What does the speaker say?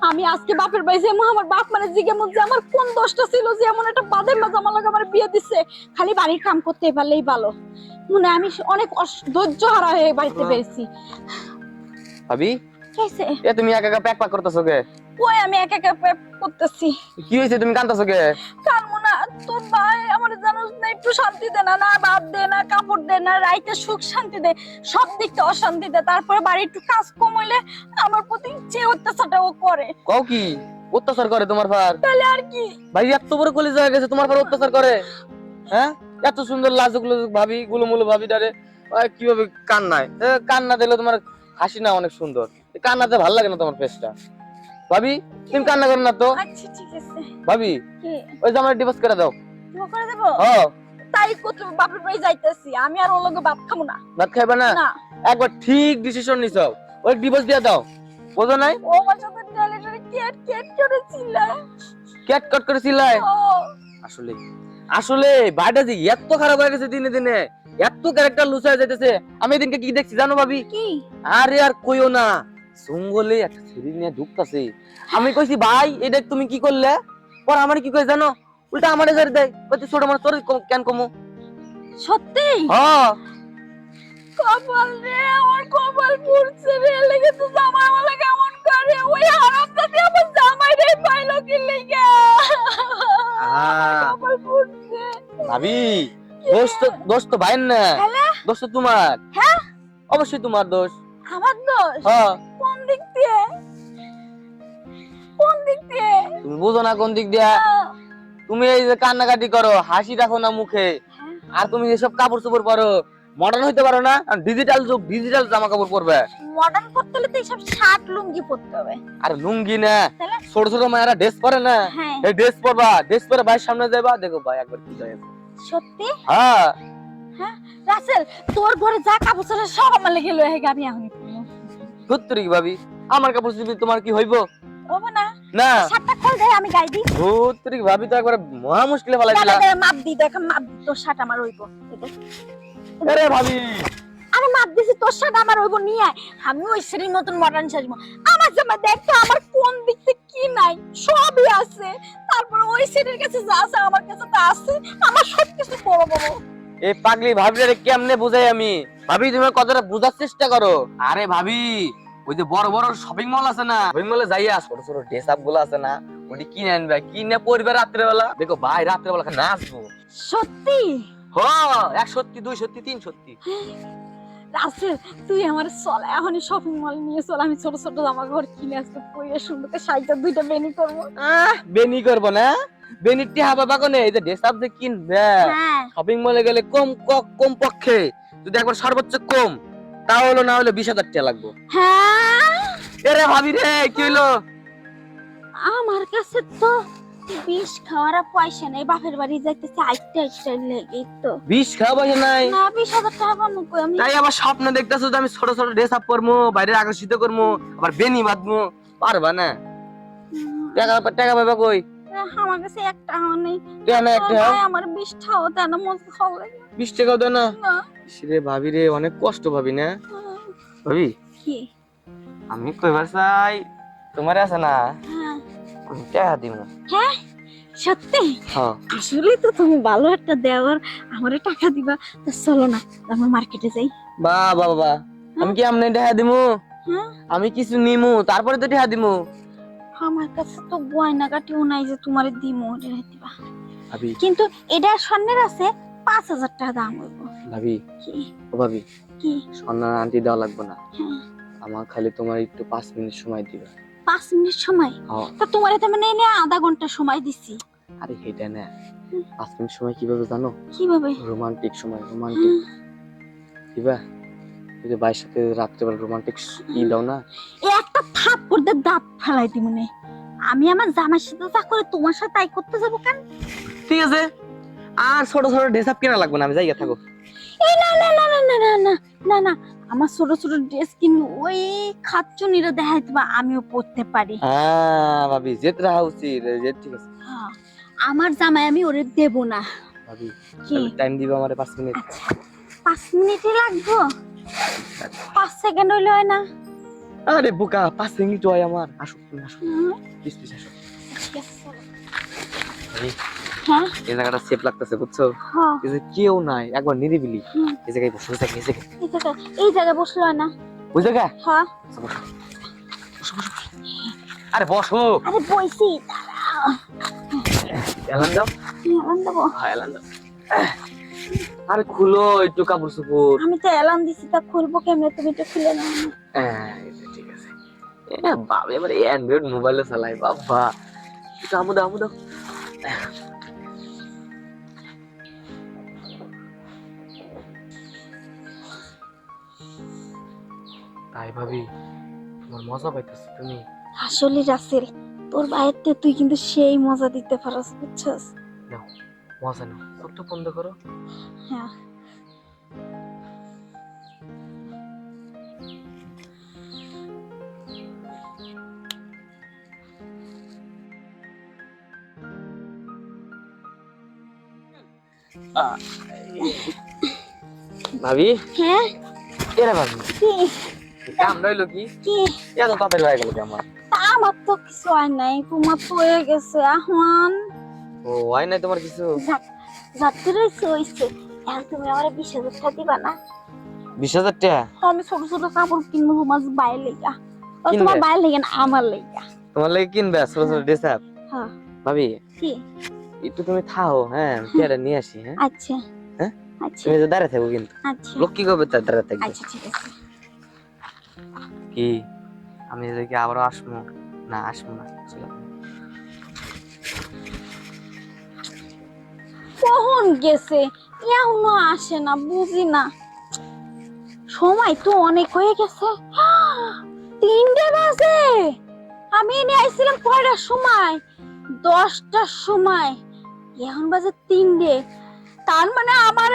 আমি আজকে বাপের বাড়ি যাবো, আমার বাপ মানে জিগে মধ্যে আমার কোন দোষটা ছিল যে এমন একটা বাদের মাঝে আমার লাগে আমার বিয়ে দিচ্ছে। খালি বাড়ির কাম করতে পারলেই ভালো। মনে আমি অনেক ধৈর্য হারা হয়ে বাড়িতে পেরেছি। ভাবি কেসে এ তুমি একা একা প্যাক প্যাক করতেছো কে? ওই আমি একা একা করতেছি। কি হয়েছে তুমি কাঁদতেছো কে? কারণ না তোর ভাই আমার জানোস না একটু শান্তি দে না, না ভাত দে না কাপড় দে না, রাইতে সুখ শান্তি দে, সব দিকটা অশান্তি দে। তারপরে বাড়ি একটু কাজ কম হইলে আমার প্রতি যে অত্যাচারটা ও করে। কও কি অত্যাচার করে তোমার ভার? তাহলে আর কি ভাই এত বড় কলেজা হয়ে গেছে তোমার ভার অত্যাচার করে? হ্যাঁ এত সুন্দর লাজুক লাজুক ভাবি গুলুমুলু ভাবি ডারে কিভাবে কান্নায় কান্না দিলে তোমার হাসি না অনেক সুন্দর, কান্নাতে ভালো লাগে না তোমার ফেসটা। ভাবি তুমি কান্না করো না তো। আচ্ছা ঠিক আছে। ভাবি কি ওই যে আমার ডিভোর্স করে দাও। তুমি করে দেব? হ্যাঁ তাই কত বাপের বাড়ি যাইতেছি, আমি আর ওর লগে ভাত খাবো না। ভাত খাইবা না? না একবার ঠিক ডিসিশন নিছো, ওই ডিভোর্স দিয়ে দাও। বুঝো নাই? ও আমার সাথে টয়লেটে কেট কেট করেছিল। ক্যাট কাট করে চিল্লায়। ও আসলে আসলে বাড়িটা যে এত খারাপ হয়ে গেছে দিনে দিনে, এত ক্যারেক্টার লুজ হয়ে যাইতেছে। আমি এদিনকে কি দেখছি জানো ভাবি? কি? আরে আর কইও না, জঙ্গলে একটা ছেলে নিয়ে ঢুকতাছে। আমি কইছি ভাই এটা তুমি কি করলে? পর আমার কি কই জানো, উল্টা আমারে ছেড়ে দেয়, কইতে ছোট মানুষ তোর কেন কমু। সত্যি? হ্যাঁ কপাল রে, আমার কপাল পুড়ছে রে। লেগে তো জামাই আমার কেমন করে, ওই হারামজাদি আমার জামাই রে পাইলো কি লেগে। কপাল পুড়ছে ভাবি, দোষ তো ভাইয়ের না, দোষ তো তোমার। হ্যাঁ অবশ্যই তোমার দোষ। আমার দোষ? হ্যাঁ কোন দিক দিয়ে? কোন দিক দিয়ে? তুমি বুঝো না কোন দিক দিয়া? তুমি এই যে কান্নাকাটি করো, হাসি রাখো না মুখে, আর তুমি এসব কাপড় চোপড় পরো, মডার্ন হইতে পারো না? ডিজিটাল যুগ, ডিজিটাল জামা কাপড় পরবে। মডার্ন করতে হলে তো এইসব শার্ট লুঙ্গি পরতে হবে। আর লুঙ্গি না, তাহলে? ছোট ছোট মায়েরা ড্রেস পরে না, হ্যাঁ এই ড্রেস পরবা, ড্রেস পরে ভাইয়ের সামনে যাইবা, দেখো ভাই একবার কি যায়। সত্যি? হ্যাঁ হ্যাঁ রাসেল, তোর ঘরে যা কাপড় চোপড় সব আমার লেগে লয়ে গে, আমি এখনই পরবো। ধুত্তরি ভাবি, আমার কাপড় চোপড় তোমার কি হইব? হবে না? না শার্টটা খোল দে, আমি গাই দিই। ধুত্তরি ভাবি তো একবার মহা মুশকিলে ফেলাই দে, দিলা। দে, মাপ দি, দেখ মাপ দি, তোর শার্ট আমার হইব। আরে ভাবি আরে মাপ দিছি, তোর শার্ট আমার হইব, নিয়ে আয়। আমি ওই শ্রেণীর নতুন মডার্ন সাজবো। আমার জামা দেখ তো আমার কোন দিক থেকে কি নাই, সবই আছে। তারপর ওই শ্রেণীর কাছে যা আছে আমার কাছে তা আছে। আমার সবকিছু বড় বড়। এই পাগলি ভাবিরে কেমনে বুঝাই আমি? ভাবি তুমি কথাটা বুঝার চেষ্টা করো। আরে ভাবি ওই যে বড় বড় শপিং মল আছে না, শপিং মলে যাইয়া ছোট ছোট ড্রেস আপ গুলো আছে না, ওটি কিনে আনবে, কিনে পরিবার রাত্রে বেলা দেখো ভাই রাত্রে বেলা নাচবো। সত্যি? হ এক সত্যি, দুই সত্যি, তিন সত্যি। রাসেল তুই আমার চল এখনই শপিং মল নিয়ে চল, আমি ছোট ছোট জামা কাপড় কিনে আসতে পরে সুন্দর শাড়িটা দুইটা বেনি করবো। বেনি করবো না? বেনির টিহা বাবা কোনে? এই যে ড্রেস আপ যে কিনবে হ্যাঁ শপিং মলে গেলে কম পক্ষে যদি একবার সর্বোচ্চ কম তা হলো না হলে 20,000 টাকা লাগবে। হ্যাঁ এরে ভাবি রে কি হইলো? আমার কাছে তো বিষ খাওয়ার পয়সা নেই, বাপের বাড়ি যাইতেছে আইটা স্টাইল লেগে তো। 20 খাওয়া পয়সা নাই? না 20,000 টাকা পাবো কই আমি? তাই আবার স্বপ্ন দেখতেছো যে আমি ছোট ছোট ড্রেস আপ করবো, বাইরে আকর্ষিত করবো, আবার বেনি বাঁধবো, পারবা না? টাকা পাবা কই? আমার কাছে এক টাকাও নেই। কেন একটা ভাই আমার 20 টাকাও দেন না, মজা খাওয়া লাগে 20 টাকাও দেয় না? না। রে ভাবি রে অনেক কষ্ট ভাবি না? ভাবি কি? আমি কইবার চাই তোমার আছে না, হ্যাঁ আমি টাকা দিব। হ্যাঁ সত্যি? হ্যাঁ আসলে তো তুমি ভালো একটা দেওয়ার, আমারে টাকা দিবা। তো চলো না আমরা মার্কেটে যাই। বাহ বাহ বাহ, আমি কি আমনে টাকা দিমু? হ্যাঁ আমি কিছু নিমু তারপরে তো টাকা দিমু। আমার কাছে তো গয়না কাটিও নাই যে তোমারে দিমু রেখে দিবা। ভাবি কিন্তু এটা স্বর্ণের আছে, 5,000 টাকা দাম হইব। ভাবি কি? ও ভাবি কি? সোনার আন্টি দেওয়া লাগবে না, হ্যাঁ আমার খালি তোমার একটু 5 মিনিট সময় দিবা। 5 মিনিট সময়? হ্যাঁ তা তোমারে তো মানে এনে আধা ঘন্টা সময় দিছি। আরে হেটা না, 5 মিনিট সময় কিভাবে জানো? কিভাবে? রোমান্টিক সময়, রোমান্টিক দিবা। এই যে ভাইয়ের সাথে রাত্রেবেলা রোমান্টিক ই দাও না, এই একটা থাপ্পড় দিয়ে দাঁত ফেলাই দি মনে। আমি আমার জামাইর সাথে যা করে তোমার সাথে তাই করতে যাবো কেন? ঠিক আছে। আর ছোট ছোট ড্রেস আপ কেনা লাগবে না, আমি যাইয়া থাকো। এই না না না না না না না না না, আমার ছোট ছোট ড্রেস কিনবো, ওই খাচ্চুনিরা দেখাই দিবা আমিও পরতে পারি। হ্যাঁ ভাবি জেদ রাখা উচিত, জেদ ঠিক আছে। হ্যাঁ, আমার জামাই আমি ওরে দেব না। ভাবি কি? টাইম দিবা আমারে 5 মিনিট। আচ্ছা 5 মিনিটই লাগবে? 5 সেকেন্ড হইলে হয় না? আরে বোকা 5 মিনিট হয় আমার, আসো তুমি আসো, প্লিজ প্লিজ আসো। ঠিক আছে, চলো। এই হ্যাঁ এই জায়গাটা সেফ লাগতেছে বুঝছো, হ্যাঁ এই যে কেউ নাই, একবার নিরিবিলি। হুম। এই জায়গায় বসো, এই জায়গায়, এই জায়গায়, এই জায়গায় বসলো না? ওই জায়গায় হ্যাঁ। বসো, বসো, বসো, বসো, বসো। আরে বসো, আরে বইছি, এলান দাও, এলান দেবো। হ্যাঁ এলান দাও। আরে খুলো একটু কাপড় চোপড়। আমি তো এলান দিছি, তা খুলবো কেমনে? তুমি তো খুলে নাও না। এই যে ঠিক আছে। বাবা এবার অ্যান্ড্রয়েড মোবাইলে চালাই বাবা, একটু আমু দাও, আমু দাও। তাই ভাবি তোমার মজা পাইতেছ তুমি? আসলে রাসেল, তোর বাইরে তুই কিন্তু সেই মজা দিতে পারস, বুঝছস? নাও মজা নাও, চোখটা বন্ধ করো। হ্যাঁ। ভাবি হ্যাঁ এরা ভাবি কি কাম রইলো কি, কি? এত তাড়াতাড়ি হয়ে গেল কি আমার? তা আমার তো কিছু হয় নাই, তোমার তো হয়ে গেছে এখন। ও হয় নাই তোমার কিছু? যাত্রী রয়েছে হয়েছে। এখন তুমি আমার 20,000 টাকা দিবা না? 20,000 টাকা? আমি ছোট ছোট কাপড় কিনবো তোমার বাইরে লেগা। ও কিনবে? তোমার বাইরে লেগে না, আমার লেগা। তোমার লাগে কিনবে ছোট ছোট ড্রেস আপ? হ্যাঁ। ভাবি কি? একটু তুমি থাও, হ্যাঁ পেয়ারা নিয়ে আসি। হ্যাঁ আচ্ছা। হ্যাঁ? আচ্ছা তুমি যে দাঁড়িয়ে থাকো কিন্তু, আচ্ছা লোক কি করবে তার দাঁড়িয়ে থাকবে। আচ্ছা ঠিক আছে। কি আমি এদিকে আবারও আসবো? না আসবো না, চলো। কখন গেছে, এখনো আসে না, বুঝি না। সময় তো অনেক হয়ে গেছে, 3টে বাজে। আমি নিয়ে আইছিলাম কয়টার সময়? 10টার সময়। এখন বাজে 3টে। তার মানে আমার